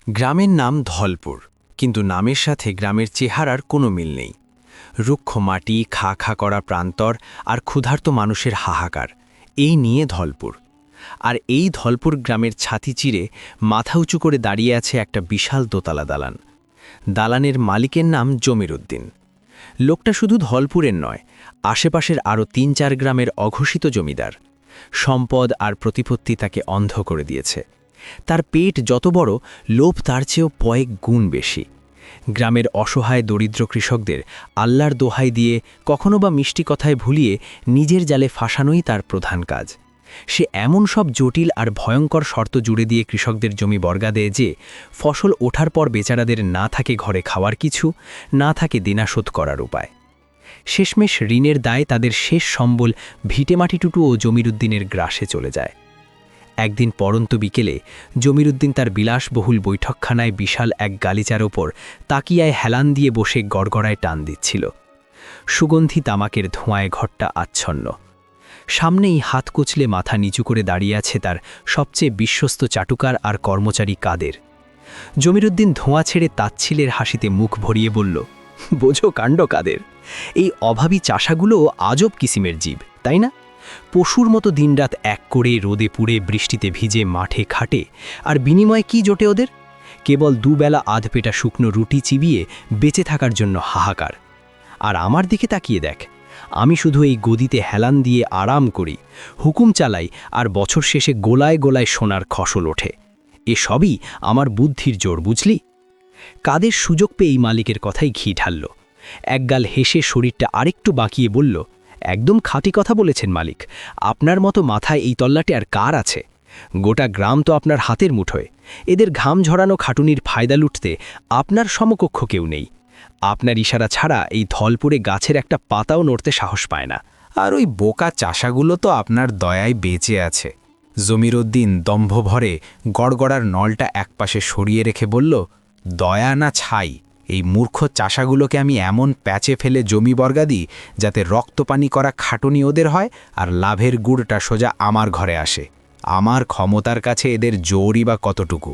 গ্রামের নাম ধলপুর, কিন্তু নামের সাথে গ্রামের চেহারার কোনো মিল নেই। রুক্ষ মাটি, খা খা করা প্রান্তর আর ক্ষুধার্ত মানুষের হাহাকার, এই নিয়ে ধলপুর। আর এই ধলপুর গ্রামের ছাতি চিরে মাথা উঁচু করে দাঁড়িয়ে আছে একটা বিশাল দোতলা দালান। দালানের মালিকের নাম জমির উদ্দিন। লোকটা শুধু ধলপুরের নয়, আশেপাশের আরও ৩-৪ গ্রামের অঘোষিত জমিদার। সম্পদ আর প্রতিপত্তি তাকে অন্ধ করে দিয়েছে। তার পেট যত বড়, লোভ তার চেয়েও কয়েক গুণ বেশি। গ্রামের অসহায় দরিদ্র কৃষকদের আল্লাহর দোহাই দিয়ে, কখনো বা মিষ্টি কথায় ভুলিয়ে নিজের জালে ফাঁসানোই তার প্রধান কাজ। সে এমন সব জটিল আর ভয়ঙ্কর শর্ত জুড়ে দিয়ে কৃষকদের জমি বর্গা দেয় যে ফসল ওঠার পর বেচারাদের না থাকে ঘরে খাওয়ার কিছু, না থাকে দেনা শোধ করার উপায়। শেষমেশ ঋণের দায় তাদের শেষ সম্বল ভিটেমাটিটুটু ও জমির উদ্দিনের গ্রাসে চলে যায়। একদিন পড়ন্ত বিকেলে জমির উদ্দিন তার বিলাসবহুল বৈঠকখানায় বিশাল এক গালিচার ওপর তাকিয়ায় হেলান দিয়ে বসে গড়গড়ায় টান দিচ্ছিল। সুগন্ধি তামাকের ধোঁয়ায় ঘরটা আচ্ছন্ন। সামনেই হাত কুচলে মাথা নিচু করে দাঁড়িয়ে আছে তার সবচেয়ে বিশ্বস্ত চাটুকার আর কর্মচারী কাদের। জমির উদ্দিন ধোঁয়া ছেড়ে তাচ্ছিলের হাসিতে মুখ ভরিয়ে বলল, বোঝো কাণ্ড কাদের, এই অভাবী চাষাগুলো আজব কিসিমের জীব, তাই না? পশুর মতো দিনরাত এক করে রোদে পুড়ে বৃষ্টিতে ভিজে মাঠে খাটে, আর বিনিময়ে কি জোটে ওদের? কেবল দুবেলা আধপেটা শুকনো রুটি চিবিয়ে বেঁচে থাকার জন্য হাহাকার। আর আমার দিকে তাকিয়ে দেখ, আমি শুধু এই গদিতে হেলান দিয়ে আরাম করি, হুকুম চালাই, আর বছর শেষে গোলায় গোলায় সোনার খসল ওঠে। এসবই আমার বুদ্ধির জোর, বুঝলি? কাদের সুযোগ পেয়ে এই মালিকের কথাই ঘি ঢালল। একগাল হেসে শরীরটা আরেকটু বাঁকিয়ে বলল, একদম খাঁটি কথা বলেছেন মালিক, আপনার মতো মাথায় এই তল্লাটে আর কার আছে? গোটা গ্রাম তো আপনার হাতের মুঠোয়। এদের ঘাম ঝরানো খাটুনির ফায়দা লুটতে আপনার সমকক্ষ কেউ নেই। আপনার ইশারা ছাড়া এই ধলপুরে গাছের একটা পাতাও নড়তে সাহস পায় না। আর ওই বোকা চাষাগুলো তো আপনার দয়ায় বেঁচে আছে। জমির উদ্দিন দম্ভ ভরে গড়গড়ার নলটা একপাশে সরিয়ে রেখে বলল, দয়া না ছাই, এই মূর্খ চাষাগুলোকে আমি এমন প্যাচে ফেলে জমি বর্গা দিই যাতে রক্তপানি করা খাটুনি ওদের হয় আর লাভের গুড়টা সোজা আমার ঘরে আসে। আমার ক্ষমতার কাছে এদের জোরই বা কতটুকু?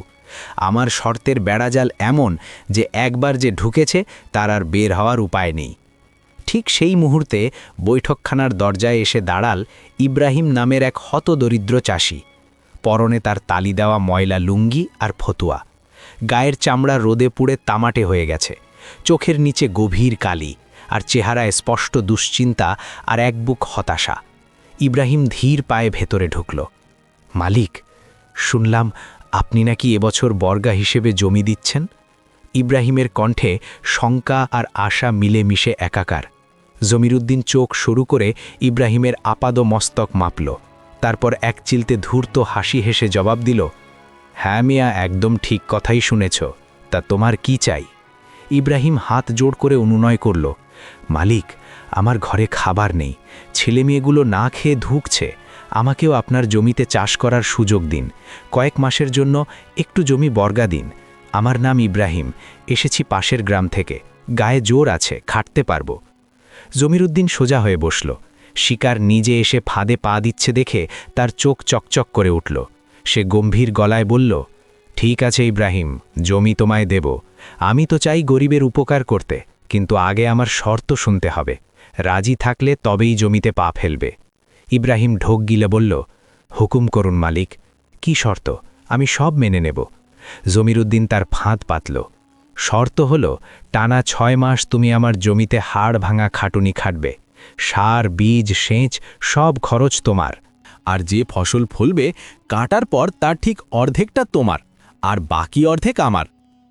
আমার শর্তের বেড়াজাল এমন যে একবার যে ঢুকেছে তার আর বের হওয়ার উপায় নেই। ঠিক সেই মুহূর্তে বৈঠকখানার দরজায় এসে দাঁড়াল ইব্রাহিম নামের এক হতদরিদ্র চাষি। পরনে তার তালি দেওয়া ময়লা লুঙ্গি আর ফতুয়া, গায়ের চামড়া রোদে পুড়ে তামাটে হয়ে গেছে, চোখের নিচে গভীর কালি, আর চেহারায় স্পষ্ট দুশ্চিন্তা আর এক বুক হতাশা। ইব্রাহিম ধীর পায়ে ভেতরে ঢুকল। মালিক, শুনলাম আপনি নাকি এবছর বর্গা হিসেবে জমি দিচ্ছেন। ইব্রাহিমের কণ্ঠে শঙ্কা আর আশা মিলেমিশে একাকার। জমির উদ্দিন চোখ শুরু করে ইব্রাহিমের আপাদ মস্তক মাপল, তারপর এক চিলতে ধূর্ত হাসি হেসে জবাব দিল, হ্যাঁ মিয়া, একদম ঠিক কথাই শুনেছ। তা তোমার কি চাই? ইব্রাহিম হাত জোড় করে অনুনয় করল, মালিক, আমার ঘরে খাবার নেই, ছেলেমেয়েগুলো না খেয়ে ধুঁকছে, আমাকেও আপনার জমিতে চাষ করার সুযোগ দিন, কয়েক মাসের জন্য একটু জমি বর্গা দিন। আমার নাম ইব্রাহিম, এসেছি পাশের গ্রাম থেকে, গায়ে জোর আছে, খাটতে পারব। জমির উদ্দিন সোজা হয়ে বসল। শিকার নিজে এসে ফাঁদে পা দিচ্ছে দেখে তার চোখ চকচক করে উঠল। সে গম্ভীর গলায় বলল, ঠিক আছে ইব্রাহিম, জমি তোমায় দেব। আমি তো চাই গরিবের উপকার করতে, কিন্তু আগে আমার শর্ত শুনতে হবে। রাজি থাকলে তবেই জমিতে পা ফেলবে। ইব্রাহিম ঢোক গিলে বলল, হুকুম করুন মালিক, কি শর্ত? আমি সব মেনে নেব। জমির উদ্দিন তার ফাঁদ পাতল। শর্ত হল, টানা 6 মাস তুমি আমার জমিতে হাড় ভাঙা খাটুনি খাটবে। সার, বীজ, সেচ সব খরচ তোমার। আর যে ফসল ফলবে কাটার পর তার ঠিক অর্ধেকটা তোমার, আর বাকি অর্ধেক আমার।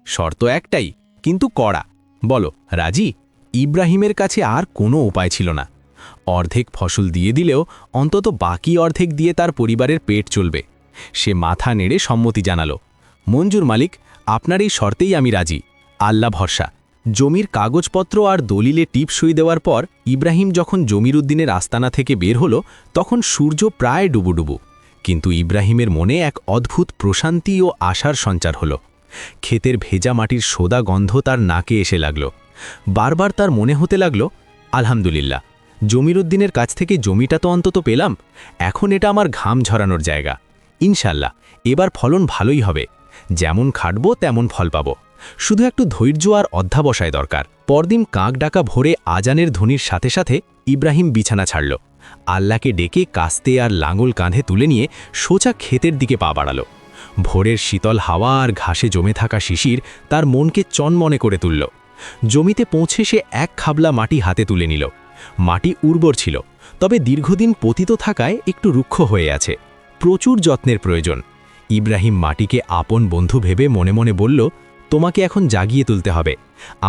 শর্ত একটাই, কিন্তু কড়া। বলো, রাজি? ইব্রাহিমের কাছে আর কোনো উপায় ছিল না। অর্ধেক ফসল দিয়ে দিলেও অন্তত বাকি অর্ধেক দিয়ে তার পরিবারের পেট চলবে। সে মাথা নেড়ে সম্মতি জানালো, মঞ্জুর মালিক, আপনার এই শর্তেই আমি রাজি, আল্লাহ ভরসা। জমির কাগজপত্র আর দলিলে টিপ সই দেওয়ার পর ইব্রাহিম যখন জমির উদ্দিনের আস্তানা থেকে বের হলো, তখন সূর্য প্রায় ডুবুডুবু। কিন্তু ইব্রাহিমের মনে এক অদ্ভুত প্রশান্তি ও আশার সঞ্চার হলো। ক্ষেতের ভেজা মাটির সোদা গন্ধ তার নাকে এসে লাগল। বারবার তার মনে হতে লাগল, আলহামদুলিল্লাহ, জমির উদ্দিনের কাছ থেকে জমিটা তো অন্তত পেলাম, এখন এটা আমার ঘাম ঝরানোর জায়গা। ইনশাল্লাহ এবার ফলন ভালোই হবে। যেমন খাটবো তেমন ফল পাবো, শুধু একটু ধৈর্য আর অধ্যাবসায় দরকার। পরদিন কাক ডাকা ভোরে আজানের ধ্বনির সাথে সাথে ইব্রাহিম বিছানা ছাড়ল, আল্লাহকে ডেকে কাস্তে আর লাঙল কাঁধে তুলে নিয়ে সোজা ক্ষেতের দিকে পা বাড়াল। ভোরের শীতল হাওয়া আর ঘাসে জমে থাকা শিশির তার মনকে চনমনে করে তুলল। জমিতে পৌঁছে সে এক খাবলা মাটি হাতে তুলে নিল। মাটি উর্বর ছিল, তবে দীর্ঘদিন পতিত থাকায় একটু রুক্ষ হয়ে আছে, প্রচুর যত্নের প্রয়োজন। ইব্রাহিম মাটিকে আপন বন্ধু ভেবে মনে মনে বলল, তোমাকে এখন জাগিয়ে তুলতে হবে।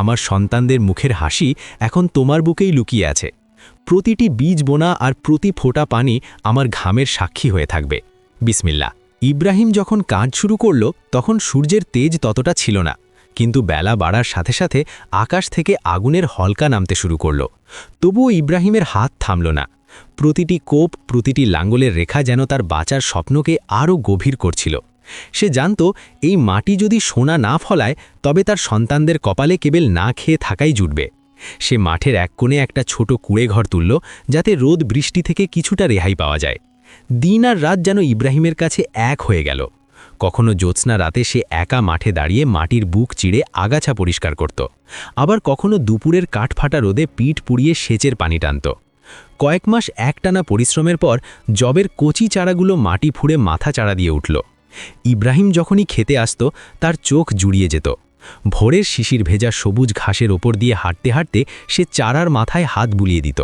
আমার সন্তানদের মুখের হাসি এখন তোমার বুকেই লুকিয়ে আছে। প্রতিটি বীজ বোনা আর প্রতি ফোঁটা পানি আমার ঘামের সাক্ষী হয়ে থাকবে। বিসমিল্লাহ। ইব্রাহিম যখন কাজ শুরু করল তখন সূর্যের তেজ ততটা ছিল না, কিন্তু বেলা বাড়ার সাথে সাথে আকাশ থেকে আগুনের হলকা নামতে শুরু করল। তবুও ইব্রাহিমের হাত থামল না। প্রতিটি কোপ, প্রতিটি লাঙ্গলের রেখা যেন তার বাঁচার স্বপ্নকে আরও গভীর করছিল। সে জানত এই মাটি যদি সোনা না ফলায় তবে তার সন্তানদের কপালে কেবল না খেয়ে থাকাই জুটবে। সে মাঠের এক কোণে একটা ছোট কুঁড়েঘর তুলল, যাতে রোদ বৃষ্টি থেকে কিছুটা রেহাই পাওয়া যায়। দিন আর রাত যেন ইব্রাহিমের কাছে এক হয়ে গেল। কখনো জ্যোৎস্না রাতে সে একা মাঠে দাঁড়িয়ে মাটির বুক চিড়ে আগাছা পরিষ্কার করত, আবার কখনো দুপুরের কাঠফাটা রোদে পিঠ পুড়িয়ে সেচের পানি টানত। কয়েক মাস একটানা পরিশ্রমের পর জবের কচি চারাগুলো মাটি ফুঁড়ে মাথা চাড়া দিয়ে উঠল। ইব্রাহিম যখনই খেতে আসত তার চোখ জুড়িয়ে যেত। ভোরের শিশির ভেজা সবুজ ঘাসের ওপর দিয়ে হাঁটতে হাঁটতে সে চারার মাথায় হাত বুলিয়ে দিত।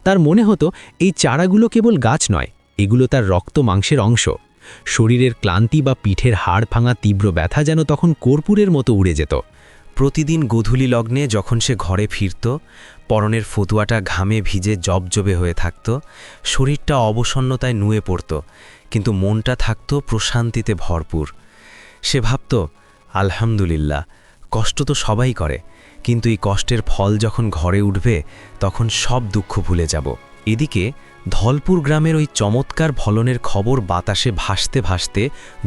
তার মনে হতো এই চারাগুলো কেবল গাছ নয়, এগুলো তার রক্ত মাংসের অংশ। শরীরের ক্লান্তি বা পিঠের হাড় ভাঙা তীব্র ব্যথা যেন তখন কর্পূরের মতো উড়ে যেত। প্রতিদিন গোধূলি লগ্নে যখন সে ঘরে ফিরত, পরনের ফতুয়াটা ঘামে ভিজে জবজবে হয়ে থাকত, শরীরটা অবসন্নতায় নুয়ে পড়ত, কিন্তু মনটা থাকত প্রশান্তিতে ভরপুর। সে ভাবত, আলহামদুলিল্লাহ, কষ্ট তো সবাই করে, কিন্তু এই কষ্টের ফল যখন ঘরে উঠবে তখন সব দুঃখ ভুলে যাব। এদিকে ধলপুর গ্রামের ওই চমৎকার ফলনের খবর বাতাসে ভাসতে ভাসতে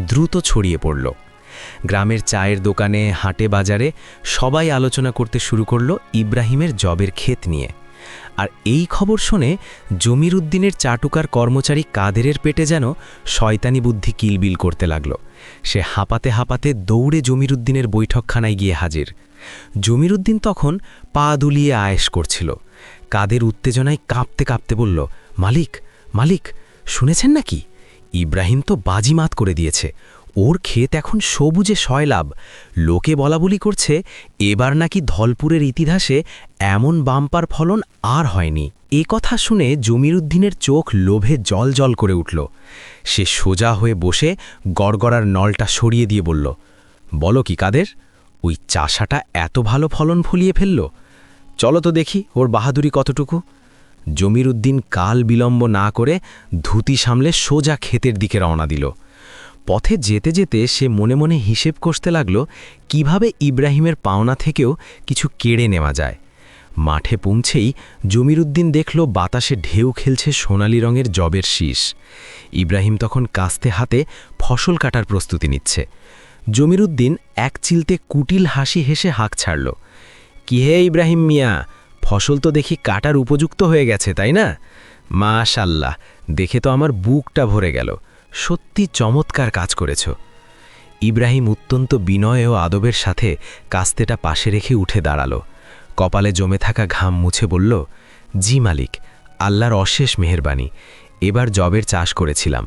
দ্রুত ছড়িয়ে পড়ল। গ্রামের চায়ের দোকানে, হাটে বাজারে সবাই আলোচনা করতে শুরু করল ইব্রাহিমের জবের ক্ষেত নিয়ে। আর এই খবর শুনে জমিরুদ্দিনের চাটুকার কর্মচারী কাদেরের পেটে যেন শয়তানি বুদ্ধি কিলবিল করতে লাগল। সে হাঁপাতে হাঁপাতে দৌড়ে জমিরুদ্দিনের বৈঠকখানায় গিয়ে হাজির। জমিরুদ্দিন তখন পা দুলিয়ে আয়েশ করছিল। কাদের উত্তেজনায় কাঁপতে কাঁপতে বলল, মালিক, মালিক, শুনেছেন নাকি? ইব্রাহিম তো বাজিমাত করে দিয়েছে। ওর ক্ষেত এখন সবুজে সয়লাভ। লোকে বলাবলি করছে এবার নাকি ধলপুরের ইতিহাসে এমন বাম্পার ফলন আর হয়নি। এ কথা শুনে জমিরুদ্দিনের চোখ লোভে জল জল করে উঠল। সে সোজা হয়ে বসে গড়গড়ার নলটা সরিয়ে দিয়ে বলল, বলো কি কাদের, ওই চাষাটা এত ভালো ফলন ফলিয়ে ফেলল? চলো তো দেখি ওর বাহাদুরি কতটুকু। জমিরুদ্দিন কাল বিলম্ব না করে ধুতি সামলে সোজা ক্ষেতের দিকে রওনা দিল। পথে যেতে যেতে সে মনে মনে হিসেব কষতে লাগল কিভাবে ইব্রাহিমের পাওনা থেকেও কিছু কেড়ে নেওয়া যায়। মাঠে পৌঁছেই জমিরুদ্দিন দেখল বাতাসে ঢেউ খেলছে সোনালি রঙের জবের শীষ। ইব্রাহিম তখন কাস্তে হাতে ফসল কাটার প্রস্তুতি নিচ্ছে। জমিরুদ্দিন এক চিলতে কুটিল হাসি হেসে হাঁক ছাড়ল, কি হে ইব্রাহিম মিয়া, ফসল তো দেখি কাটার উপযুক্ত হয়ে গেছে, তাই না? মাশাল্লাহ, দেখে তো আমার বুকটা ভরে গেল। সত্যি চমৎকার কাজ করেছ। ইব্রাহিম অত্যন্ত বিনয় ও আদবের সাথে কাস্তেটা পাশে রেখে উঠে দাঁড়াল। কপালে জমে থাকা ঘাম মুছে বলল, জি মালিক, আল্লাহর অশেষ মেহেরবানি। এবার জবের চাষ করেছিলাম,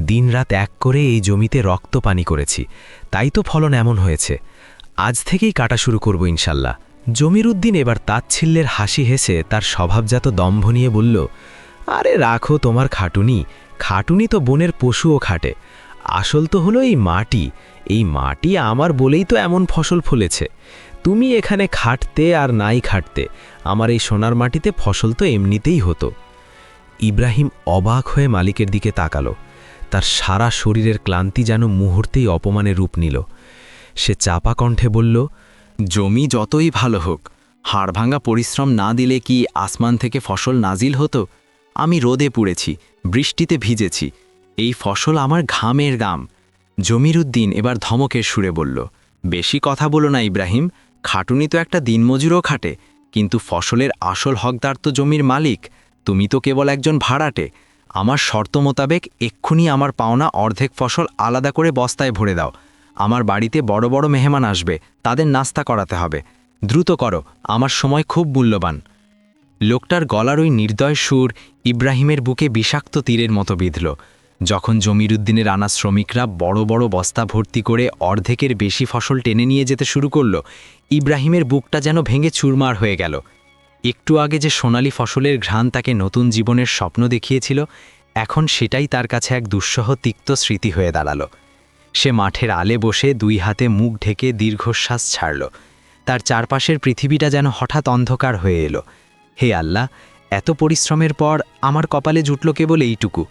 দিনরাত এক করে এই জমিতে রক্ত পানি করেছি, তাই তো ফলন এমন হয়েছে। আজ থেকেই কাটা শুরু করব ইনশাল্লাহ। জমিরুদ্দিন এবার তাচ্ছিল্যের হাসি হেসে তার স্বভাবজাত দম্ভ নিয়ে বলল, আরে রাখো তোমার খাটুনি, খাটুনি তো বনের পশুও খাটে। আসল তো হলো এই মাটি আমার বলেই তো এমন ফসল ফলেছে। তুমি এখানে খাটতে আর নাই খাটতে, আমার এই সোনার মাটিতে ফসল তো এমনিতেই হতো। ইব্রাহিম অবাক হয়ে মালিকের দিকে তাকালো। তার সারা শরীরের ক্লান্তি যেন মুহূর্তেই অপমানে রূপ নিল। সে চাপা কণ্ঠে বলল, জমি যতই ভালো হোক, হাড়ভাঙা পরিশ্রম না দিলে কি আসমান থেকে ফসল নাজিল হতো? আমি রোদে পুড়েছি, বৃষ্টিতে ভিজেছি, এই ফসল আমার ঘামের গাম। জমিরুদ্দিন এবার ধমকের সুরে বলল, বেশি কথা বলো না ইব্রাহিম, খাটুনি তো একটা দিনমজুরও খাটে, কিন্তু ফসলের আসল হকদার তো জমির মালিক। তুমি তো কেবল একজন ভাড়াটে। আমার শর্ত মোতাবেক এক্ষুনি আমার পাওনা অর্ধেক ফসল আলাদা করে বস্তায় ভরে দাও, আমার বাড়িতে বড় বড় মেহমান আসবে, তাদের নাস্তা করাতে হবে। দ্রুত করো, আমার সময় খুব মূল্যবান। লোকটার গলার ওই নির্দয় সুর ইব্রাহিমের বুকে বিষাক্ত তীরের মতো বিঁধল। যখন জমিরুদ্দিনের আনা শ্রমিকরা বড় বড় বস্তা ভর্তি করে অর্ধেকের বেশি ফসল টেনে নিয়ে যেতে শুরু করল, ইব্রাহিমের বুকটা যেন ভেঙে চুরমার হয়ে গেল। একটু আগে যে সোনালি ফসলের ঘ্রাণ তাকে নতুন জীবনের স্বপ্ন দেখিয়েছিল, এখন সেটাই তার কাছে এক দুঃসহ তিক্ত স্মৃতি হয়ে দাঁড়ালো। সে মাঠের আলে বসে 2 হাতে মুখ ঢেকে দীর্ঘশ্বাস ছাড়ল। তার চারপাশের পৃথিবীটা যেন হঠাৎ অন্ধকার হয়ে এলো। হে আল্লাহ, এত পরিশ্রমের পর আমার কপালে জুটল কেবল এইটুকু।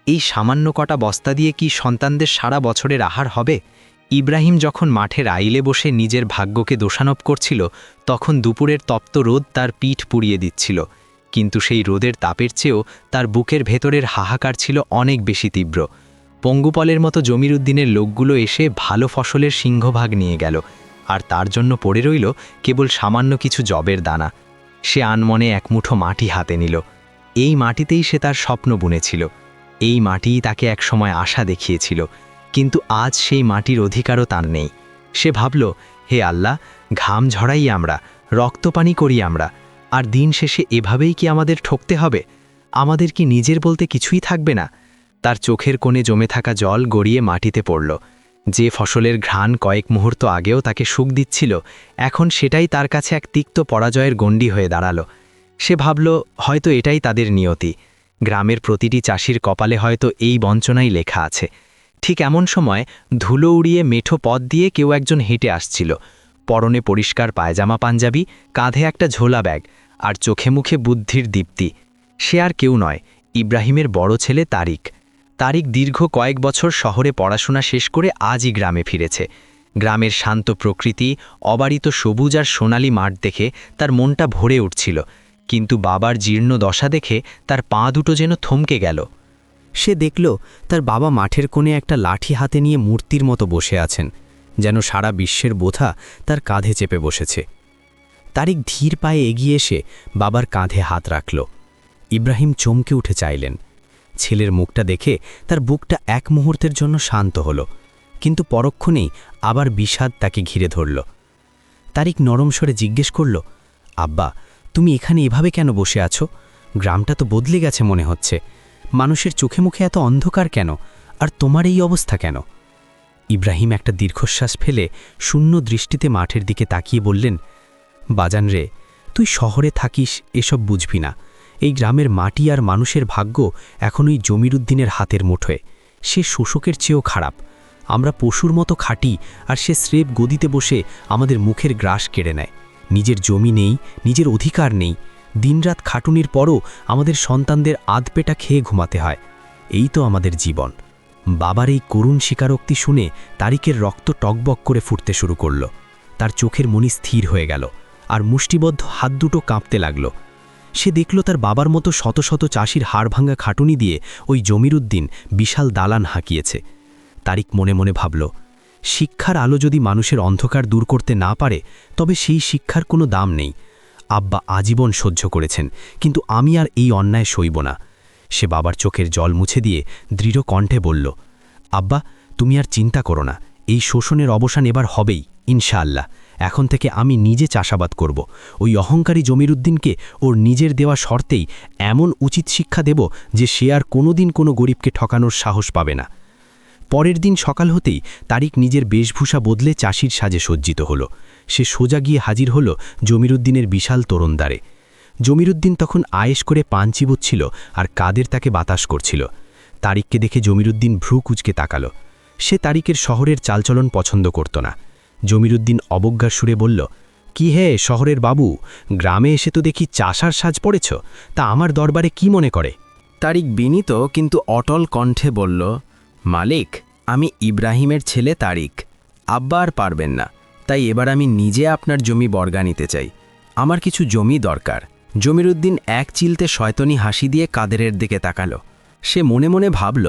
এই সামান্য কটা বস্তা দিয়ে কি সন্তানদের সারা বছরের আহার হবে? ইব্রাহিম যখন মাঠের আইলে বসে নিজের ভাগ্যকে দোষারোপ করছিল, তখন দুপুরের তপ্ত রোদ তার পিঠ পুড়িয়ে দিচ্ছিল। কিন্তু সেই রোদের তাপের চেয়েও তার বুকের ভেতরের হাহাকার ছিল অনেক বেশি তীব্র। পঙ্গুপলের মতো জমিরুদ্দিনের লোকগুলো এসে ভালো ফসলের সিংহভাগ নিয়ে গেল, আর তার জন্য পড়ে রইল কেবল সামান্য কিছু জবের দানা। সে আনমনে এক মুঠো মাটি হাতে নিল। এই মাটিতেই সে তার স্বপ্ন বুনেছিল, এই মাটিই তাকে একসময় আশা দেখিয়েছিল। কিন্তু আজ সেই মাটির অধিকারও তার নেই। সে ভাবল, হে আল্লাহ, ঘাম ঝরাই আমরা, রক্তপানি করি আমরা, আর দিন শেষে এভাবেই কি আমাদের ঠকতে হবে? আমাদের কি নিজের বলতে কিছুই থাকবে না? তার চোখের কোণে জমে থাকা জল গড়িয়ে মাটিতে পড়ল। যে ফসলের ঘ্রাণ কয়েক মুহূর্ত আগেও তাকে সুখ দিচ্ছিল, এখন সেটাই তার কাছে এক তিক্ত পরাজয়ের গণ্ডি হয়ে দাঁড়ালো। সে ভাবল, হয়তো এটাই তাদের নিয়তি। গ্রামের প্রতিটি চাষির কপালে হয়তো এই বঞ্চনাই লেখা আছে। ঠিক এমন সময় ধুলো উড়িয়ে মেঠো পথ দিয়ে কেউ একজন হেঁটে আসছিল। পরনে পরিষ্কার পায়জামা পাঞ্জাবি, কাঁধে একটা ঝোলা ব্যাগ, আর চোখে মুখে বুদ্ধির দীপ্তি। সে আর কেউ নয়, ইব্রাহিমের বড় ছেলে তারিক। তারিক দীর্ঘ কয়েক বছর শহরে পড়াশোনা শেষ করে আজই গ্রামে ফিরেছে। গ্রামের শান্ত প্রকৃতি, অবারিত সবুজ আর সোনালি মাঠ দেখে তার মনটা ভরে উঠছিল। কিন্তু বাবার জীর্ণ দশা দেখে তার পা দুটো যেন থমকে গেল। সে দেখল তার বাবা মাঠের কোণে একটা লাঠি হাতে নিয়ে মূর্তির মতো বসে আছেন, যেন সারা বিশ্বের বোঝা তার কাঁধে চেপে বসেছে। তারিক ধীর পায়ে এগিয়ে এসে বাবার কাঁধে হাত রাখল। ইব্রাহিম চমকে উঠে চাইলেন। ছেলের মুখটা দেখে তার বুকটা এক মুহূর্তের জন্য শান্ত হল, কিন্তু পরক্ষণেই আবার বিষাদ তাকে ঘিরে ধরল। তারিক নরম স্বরে জিজ্ঞেস করল, আব্বা, তুমি এখানে এভাবে কেন বসে আছো? গ্রামটা তো বদলে গেছে মনে হচ্ছে। মানুষের চোখে মুখে এত অন্ধকার কেন, আর তোমার এই অবস্থা কেন? ইব্রাহিম একটা দীর্ঘশ্বাস ফেলে শূন্য দৃষ্টিতে মাঠের দিকে তাকিয়ে বললেন, বাজান রে, তুই শহরে থাকিস, এসব বুঝবি না। এই গ্রামের মাটি আর মানুষের ভাগ্য এখন ওই জমিরুদ্দিনের হাতের মুঠোয়। সে শোষকের চেয়েও খারাপ। আমরা পশুর মতো খাটি, আর সে স্রেফ গদিতে বসে আমাদের মুখের গ্রাস কেড়ে নেয়। নিজের জমি নেই, নিজের অধিকার নেই। দিনরাত খাটুনির পরও আমাদের সন্তানদের আধপেটা খেয়ে ঘুমাতে হয়। এই তো আমাদের জীবন। বাবার এই করুণ স্বীকারোক্তি শুনে তারিকের রক্ত টকবক করে ফুটতে শুরু করল। তার চোখের মনি স্থির হয়ে গেল, আর মুষ্টিবদ্ধ হাত দুটো কাঁপতে লাগল। সে দেখল তার বাবার মতো শত শত চাষির হাড়ভাঙ্গা খাটুনি দিয়ে ওই জমিরুদ্দিন বিশাল দালান হাঁকিয়েছে। তারিক মনে মনে ভাবল, শিক্ষার আলো যদি মানুষের অন্ধকার দূর করতে না পারে, তবে সেই শিক্ষার কোনো দাম নেই। আব্বা আজীবন সহ্য করেছেন, কিন্তু আমি আর এই অন্যায় সইব না। সে বাবার চোখের জল মুছে দিয়ে দৃঢ় কণ্ঠে বলল, আব্বা, তুমি আর চিন্তা করো না। এই শোষণের অবসান এবার হবেই, ইনশাআল্লাহ। এখন থেকে আমি নিজে চাষাবাদ করব। ওই অহংকারী জমিরুদ্দিনকে ওর নিজের দেওয়া শর্তেই এমন উচিত শিক্ষা দেব যে সে আর কোনোদিন কোনো গরিবকে ঠকানোর সাহস পাবে না। পরের দিন সকাল হতেই তারিক নিজের বেশভূষা বদলে চাষির সাজে সজ্জিত হল। সে সোজা গিয়ে হাজির হল জমিরুদ্দিনের বিশাল তোরণদ্বারে। জমিরুদ্দিন তখন আয়েশ করে পান চিবুচ্ছিল আর কাদের তাকে বাতাস করছিল। তারিককে দেখে জমিরুদ্দিন ভ্রু কুঁচকে তাকাল। সে তারিকের শহরের চালচলন পছন্দ করত না। জমিরুদ্দিন অবজ্ঞার সুরে বলল, কি হে শহরের বাবু, গ্রামে এসে তো দেখি চাষার সাজ পড়েছ, তা আমার দরবারে কি মনে করে? তারিক বিনীত কিন্তু অটল কণ্ঠে বলল, মালিক, আমি ইব্রাহিমের ছেলে তারিক। আব্বা আর পারবেন না, তাই এবার আমি নিজে আপনার জমি বর্গা নিতে চাই। আমার কিছু জমি দরকার। জমিরুদ্দিন এক চিলতে শয়তনি হাসি দিয়ে কাদেরের দিকে তাকালো। সে মনে মনে ভাবল,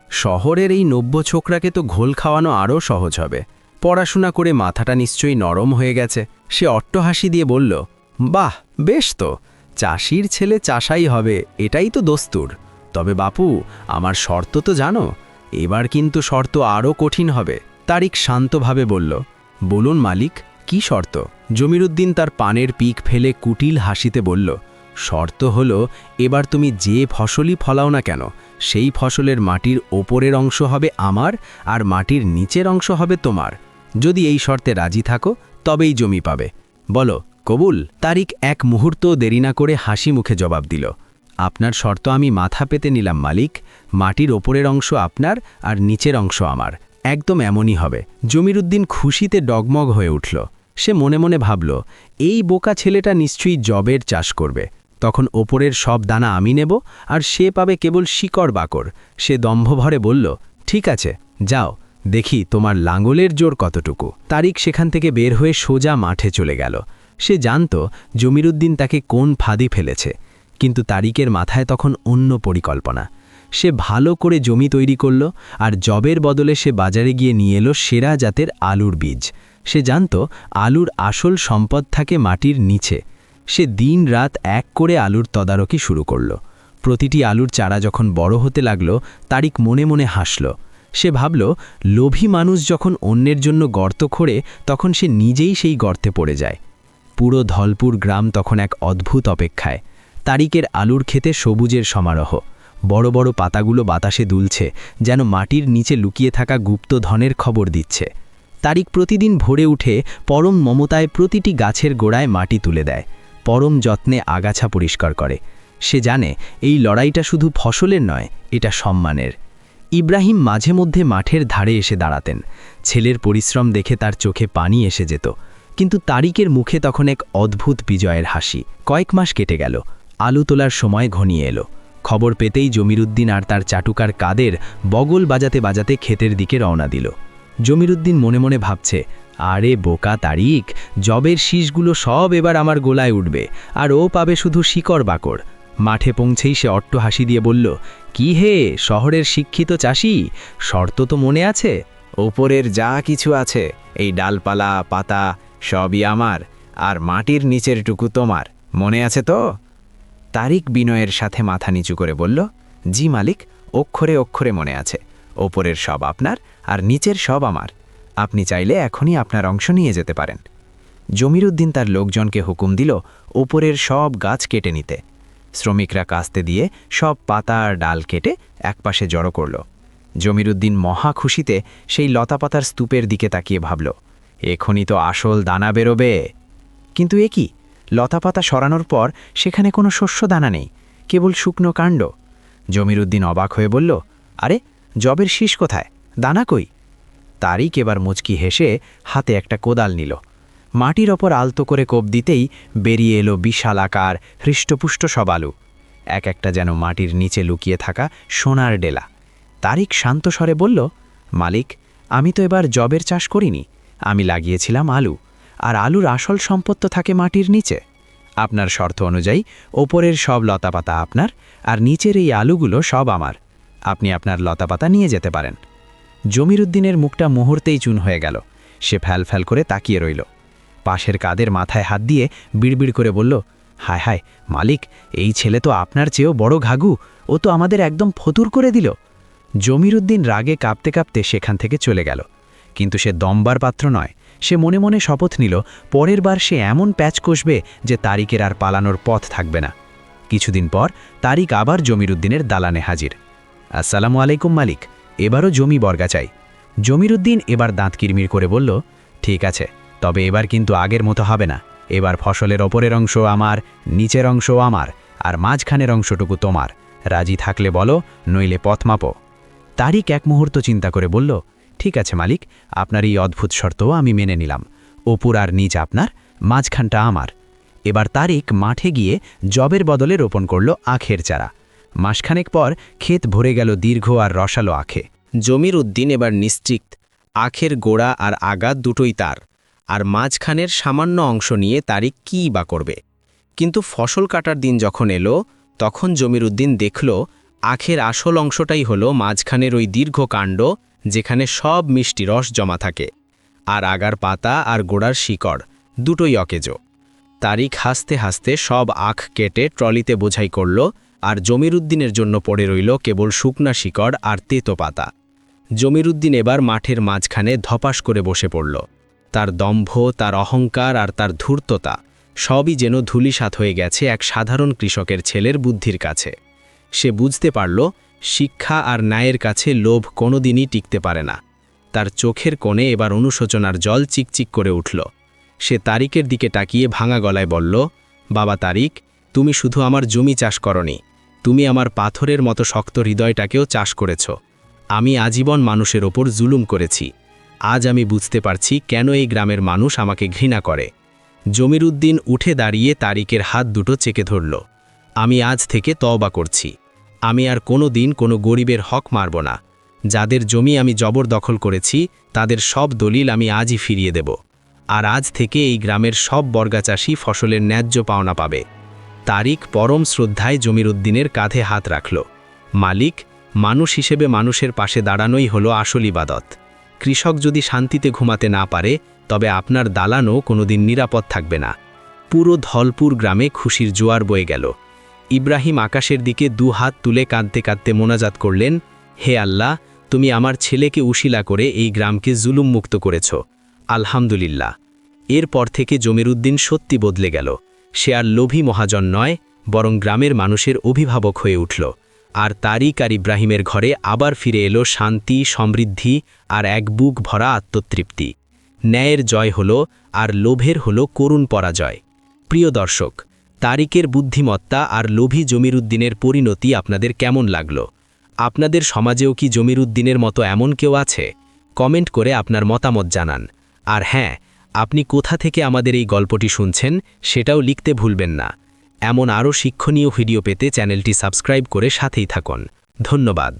শহরের এই নব্য ছোকরাকে তো ঘোল খাওয়ানো আরও সহজ হবে। পড়াশোনা করে মাথাটা নিশ্চয়ই নরম হয়ে গেছে। সে অট্টহাসি দিয়ে বলল, বাহ, বেশ তো, চাষির ছেলে চাষাই হবে, এটাই তো দস্তুর। তবে বাপু, আমার শর্ত তো জানো, এবার কিন্তু শর্ত আরও কঠিন হবে। তারিক শান্তভাবে বলল, বলুন মালিক, কি শর্ত? জমিরুদ্দিন তার পানের পিক ফেলে কুটিল হাসিতে বলল, শর্ত হলো এবার তুমি যে ফসলই ফলাও না কেন সেই ফসলের মাটির ওপরের অংশ হবে আমার আর মাটির নিচের অংশ হবে তোমার। যদি এই শর্তে রাজি থাকো তবেই জমি পাবে। বলো, কবুল? তারিক এক মুহূর্ত দেরি না করে হাসি মুখে জবাব দিল, আপনার শর্ত আমি মাথা পেতে নিলাম মালিক। মাটির ওপরের অংশ আপনার আর নিচের অংশ আমার, একদম এমনই হবে। জমিরুদ্দিন খুশিতে ডগমগ হয়ে উঠল। সে মনে মনে ভাবল, এই বোকা ছেলেটা নিশ্চয়ই জবের চাষ করবে, তখন ওপরের সব দানা আমি নেব আর সে পাবে কেবল শিকড় বাকড়। সে দম্ভভরে বলল, ঠিক আছে, যাও, দেখি তোমার লাঙ্গলের জোর কতটুকু। তারিক সেখান থেকে বের হয়ে সোজা মাঠে চলে গেল। সে জানত জমিরুদ্দিন তাকে কোন ফাঁদি ফেলেছে, কিন্তু তারিকের মাথায় তখন অন্য পরিকল্পনা। সে ভালো করে জমি তৈরি করল আর জবের বদলে সে বাজারে গিয়ে নিয়ে এলো সেরা জাতের আলুর বীজ। সে জানত আলুর আসল সম্পদ থাকে মাটির নিচে। সে দিন রাত এক করে আলুর তদারকি শুরু করল। প্রতিটি আলুর চারা যখন বড় হতে লাগল, তারিক মনে মনে হাসল। সে ভাবল, লোভী মানুষ যখন অন্যের জন্য গর্ত খোঁড়ে তখন সে নিজেই সেই গর্তে পড়ে যায়। পুরো ধলপুর গ্রাম তখন এক অদ্ভুত অপেক্ষায়। তারিকের আলুর ক্ষেতে সবুজের সমারোহ। বড় বড় পাতাগুলো বাতাসে দুলছে, যেন মাটির নিচে লুকিয়ে থাকা গুপ্ত ধনের খবর দিচ্ছে। তারিক প্রতিদিন ভোরে উঠে পরম মমতায় প্রতিটি গাছের গোড়ায় মাটি তুলে দেয়, পরম যত্নে আগাছা পরিষ্কার করে। সে জানে এই লড়াইটা শুধু ফসলের নয়, এটা সম্মানের। ইব্রাহিম মাঝে মধ্যে মাঠের ধারে এসে দাঁড়াতেন। ছেলের পরিশ্রম দেখে তার চোখে পানি এসে যেত, কিন্তু তারিকের মুখে তখন এক অদ্ভুত বিজয়ের হাসি। কয়েক মাস কেটে গেল, আলু তোলার সময় ঘনিয়ে এলো। খবর পেতেই জমিরুদ্দিন আর তার চাটুকার কাদের বগল বাজাতে বাজাতে ক্ষেতের দিকে রওনা দিল। জমিরুদ্দিন মনে মনে ভাবছে, আরে বোকা তারিক, জবের শীষগুলো সব এবার আমার গোলায় উঠবে আর ও পাবে শুধু শিকড় বাকড়। মাঠে পৌঁছেই সে অট্ট হাসি দিয়ে বলল, কি হে শহরের শিক্ষিত চাষি, শর্ত তো মনে আছে? ওপরের যা কিছু আছে, এই ডালপালা পাতা সবই আমার, আর মাটির নিচেরটুকু তোমার, মনে আছে তো? তারিক বিনয়ের সাথে মাথা নিচু করে বলল, জি মালিক, অক্ষরে অক্ষরে মনে আছে। ওপরের সব আপনার আর নিচের সব আমার। আপনি চাইলে এখনই আপনার অংশ নিয়ে যেতে পারেন। জমিরুদ্দিন তার লোকজনকে হুকুম দিল ওপরের সব গাছ কেটে নিতে। শ্রমিকরা কাস্তে দিয়ে সব পাতা আর ডাল কেটে একপাশে জড়ো করল। জমিরুদ্দিন মহা খুশিতে সেই লতাপাতার স্তূপের দিকে তাকিয়ে ভাবল, এখনই তো আসল দানা বেরোবে। কিন্তু এ কি, লতাপাতা সরানোর পর সেখানে কোনো শস্য দানা নেই, কেবল শুকনো কাণ্ড। জমিরুদ্দিন অবাক হয়ে বলল, আরে জবের শীষ কোথায়, দানা কই? তারিক এবার মুচকি হেসে হাতে একটা কোদাল নিল। মাটির ওপর আলতো করে কোপ দিতেই বেরিয়ে এলো বিশাল আকার হৃষ্টপুষ্ট সব আলু, এক একটা যেন মাটির নিচে লুকিয়ে থাকা সোনার ডেলা। তারিক শান্ত স্বরে বলল, মালিক, আমি তো এবার জবের চাষ করিনি, আমি লাগিয়েছিলাম আলু, আর আলুর আসল সম্পদ তো থাকে মাটির নিচে। আপনার শর্ত অনুযায়ী ওপরের সব লতাপাতা আপনার আর নিচের এই আলুগুলো সব আমার। আপনি আপনার লতাপাতা নিয়ে যেতে পারেন। জমিরুদ্দিনের মুখটা মুহূর্তেই চুন হয়ে গেল। সে ফ্যাল ফ্যাল করে তাকিয়ে রইল। পাশের কাদের মাথায় হাত দিয়ে বিড়বিড় করে বলল, হায় হায় মালিক, এই ছেলে তো আপনার চেয়েও বড় ঘাঘু, ও তো আমাদের একদম ফতুর করে দিল। জমিরুদ্দিন রাগে কাঁপতে কাঁপতে সেখান থেকে চলে গেল। কিন্তু সে দমবার পাত্র নয়। সে মনে মনে শপথ নিল, পরের বার সে এমন প্যাচ কষবে যে তারিকের আর পালানোর পথ থাকবে না। কিছুদিন পর তারিক আবার জমিরুদ্দিনের দালানে হাজির। আসসালামু আলাইকুম মালিক, এবারও জমি বর্গা চাই। জমিরুদ্দিন এবার দাঁত কিরমির করে বলল, ঠিক আছে, তবে এবার কিন্তু আগের মতো হবে না। এবার ফসলের ওপরের অংশ আমার, নিচের অংশ আমার, আর মাঝখানের অংশটুকু তোমার। রাজি থাকলে বলো, নইলে পথ মাপো। তারিক এক মুহূর্ত চিন্তা করে বলল, ঠিক আছে মালিক, আপনার এই অদ্ভুত শর্তও আমি মেনে নিলাম। ওপর আর নিচ আপনার, মাঝখানটা আমার। এবার তারিক মাঠে গিয়ে জবের বদলে রোপণ করল আখের চারা। মাসখানেক পর ক্ষেত ভরে গেল দীর্ঘ আর রসালো আখে। জমিরুদ্দিন এবার নিশ্চিত, আখের গোড়া আর আগা দুটোই তার, আর মাঝখানের সামান্য অংশ নিয়ে তারিক কী বা করবে। কিন্তু ফসল কাটার দিন যখন এলো, তখন জমিরুদ্দিন দেখল আখের আসল অংশটাই হলো মাঝখানের ওই দীর্ঘ কাণ্ড, যেখানে সব মিষ্টি রস জমা থাকে, আর আগার পাতা আর গোড়ার শিকড় দুটোই অকেজো। তারিক হাসতে হাসতে সব আখ কেটে ট্রলিতে বোঝাই করল, আর জমিরুদ্দিনের জন্য পড়ে রইল কেবল শুকনা শিকড় আর তেতো পাতা। জমিরুদ্দিন এবার মাঠের মাঝখানে ধপাস করে বসে পড়ল। তার দম্ভ, তার অহংকার আর তার ধূর্ততা সবই যেন ধূলিসাৎ হয়ে গেছে এক সাধারণ কৃষকের ছেলের বুদ্ধির কাছে। সে বুঝতে পারল শিক্ষা আর ন্যায়ের কাছে লোভ কোনোদিনই টিকতে পারে না। তার চোখের কোণে এবার অনুশোচনার জল চিকচিক করে উঠল। সে তারিকের দিকে তাকিয়ে ভাঙা গলায় বলল, বাবা তারিক, তুমি শুধু আমার জমি চাষ করনি, তুমি আমার পাথরের মতো শক্ত হৃদয়টাকেও চাষ করেছ। আমি আজীবন মানুষের ওপর জুলুম করেছি। আজ আমি বুঝতে পারছি কেন এই গ্রামের মানুষ আমাকে ঘৃণা করে। জমিরুদ্দিন উঠে দাঁড়িয়ে তারিকের হাত দুটো চেকে ধরল। আমি আজ থেকে তওবা করছি। আমি আর কোনো দিন কোনো গরিবের হক মারব না। যাদের জমি আমি জবরদখল করেছি তাদের সব দলিল আমি আজই ফিরিয়ে দেব। আর আজ থেকে এই গ্রামের সব বর্গাচাষী ফসলের ন্যায্য পাওনা পাবে। তারিক পরম শ্রদ্ধায় জমিরুদ্দিনের কাঁধে হাত রাখল। মালিক, মানুষ হিসেবে মানুষের পাশে দাঁড়ানোই হলো আসল ইবাদত। কৃষক যদি শান্তিতে ঘুমাতে না পারে তবে আপনার দালানও কোনোদিন নিরাপদ থাকবে না। পুরো ধলপুর গ্রামে খুশির জোয়ার বয়ে গেল। ইব্রাহিম আকাশের দিকে 2 হাত তুলে কাঁদতে কাঁদতে মোনাজাত করলেন, হে আল্লাহ, তুমি আমার ছেলেকে উশিলা করে এই গ্রামকে জুলুম মুক্ত করেছ। আলহামদুলিল্লাহ। এরপর থেকে জমিরুদ্দিন সত্যি বদলে গেল। সে আর লোভী মহাজন নয়, বরং গ্রামের মানুষের অভিভাবক হয়ে উঠল। আর তারিক আর ইব্রাহিমের ঘরে আবার ফিরে এলো শান্তি, সমৃদ্ধি আর এক বুক ভরা আত্মতৃপ্তি। ন্যায়ের জয় হল আর লোভের হল করুণ পরাজয়। প্রিয় দর্শক, তারিকের বুদ্ধিমত্তা আর লোভী জমিরুদ্দিনের পরিণতি আপনাদের কেমন লাগল? আপনাদের সমাজেও কি জমিরুদ্দিনের মতো এমন কেউ আছে? কমেন্ট করে আপনার মতামত জানান। আর হ্যাঁ, আপনি কোথা থেকে আমাদের এই গল্পটি শুনছেন সেটাও লিখতে ভুলবেন না। এমন আরও শিক্ষণীয় ভিডিও পেতে চ্যানেলটি সাবস্ক্রাইব করে সাথেই থাকুন। ধন্যবাদ।